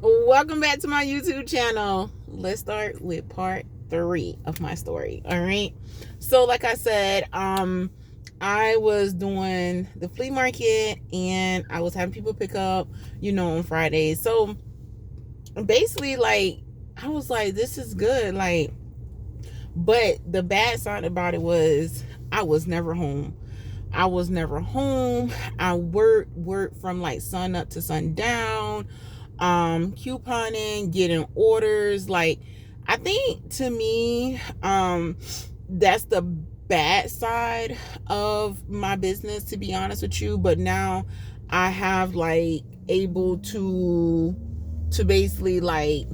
Welcome back to my YouTube channel. Let's start with part 3 of my story. All right. So like I said, I was doing the flea market and I was having people pick up, on Fridays. So basically, like, I was like, this is good. Like, but the bad side about it was I was never home. I was never home. I worked from like sun up to sundown, couponing, getting orders. Like, I think to me, that's the bad side of my business, to be honest with you. But now I have like able to basically like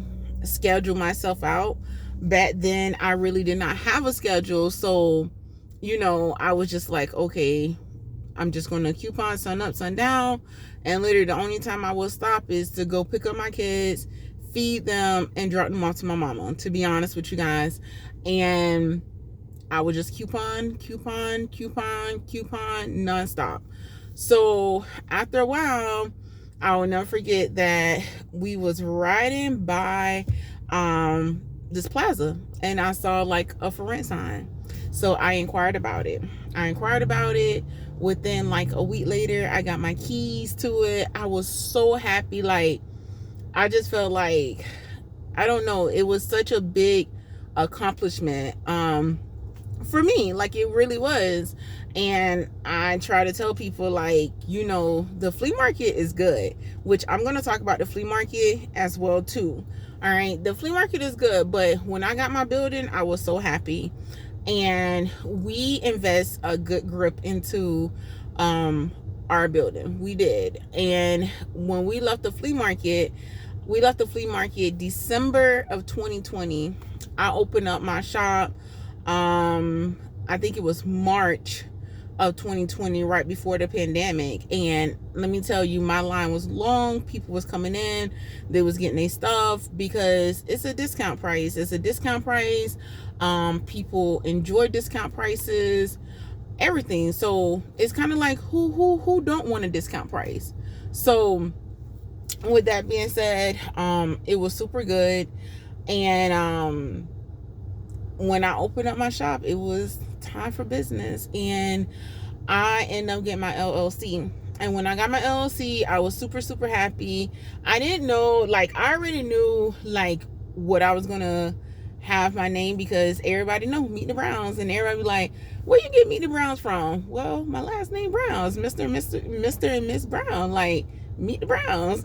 schedule myself out. Back then I really did not have a schedule, so I was just like, okay, I'm just going to coupon sun up, sundown. And literally the only time I will stop is to go pick up my kids, feed them, and drop them off to my mama, to be honest with you guys. And I would just coupon nonstop. So after a while, I will never forget that we was riding by this plaza and I saw like a for rent sign. So I inquired about it. Within like a week later, I got my keys to it. I was so happy. Like, I just felt like, I don't know, it was such a big accomplishment for me. Like, it really was. And I try to tell people, like, the flea market is good, which I'm going to talk about the flea market as well too. All right, the flea market is good, but when I got my building, I was so happy. And we invest a good grip into our building. We did. And when we left the flea market, December of 2020. I opened up my shop. I think it was March of 2020, right before the pandemic. And let me tell you, my line was long. People was coming in, they was getting their stuff because it's a discount price. People enjoy discount prices, everything. So it's kind of like who don't want a discount price. So with that being said, it was super good. And when I opened up my shop, it was time for business, and I ended up getting my LLC. And when I got my LLC, I was super happy. I didn't know, like, I already knew like what I was gonna have my name, because everybody know Meet the Browns, and everybody be like, where you get Meet the Browns from? Well, my last name Browns, Mr. and Miss Brown, like Meet the Browns.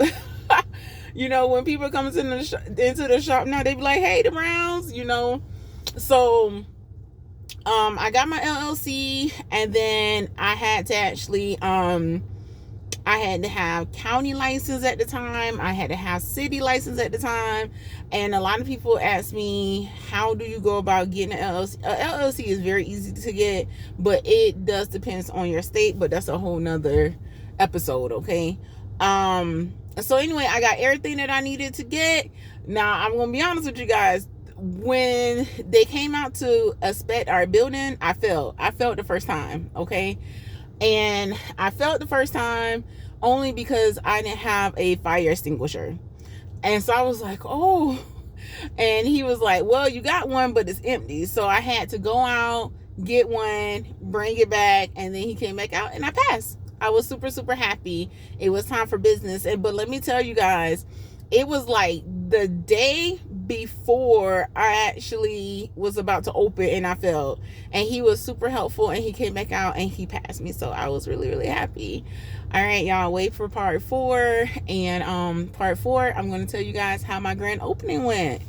When people come into the shop now, they be like, hey, the Browns, So I got my LLC, and then I had to actually I had to have county license at the time. I had to have city license at the time. And a lot of people ask me, how do you go about getting an LLC? A LLC is very easy to get, but it does depend on your state, but that's a whole nother episode, okay? So anyway, I got everything that I needed to get. Now, I'm going to be honest with you guys. When they came out to inspect our building, I felt the first time, okay? And I felt the first time only because I didn't have a fire extinguisher. And so I was like, oh. And he was like, well, you got one, but it's empty. So I had to go out, get one, bring it back, and then he came back out and I passed. I was super happy. It was time for business. But let me tell you guys, it was like the day before I actually was about to open, and I failed. And he was super helpful, and he came back out and he passed me. So I was really happy. All right, y'all, wait for part 4. And part 4, I'm going to tell you guys how my grand opening went.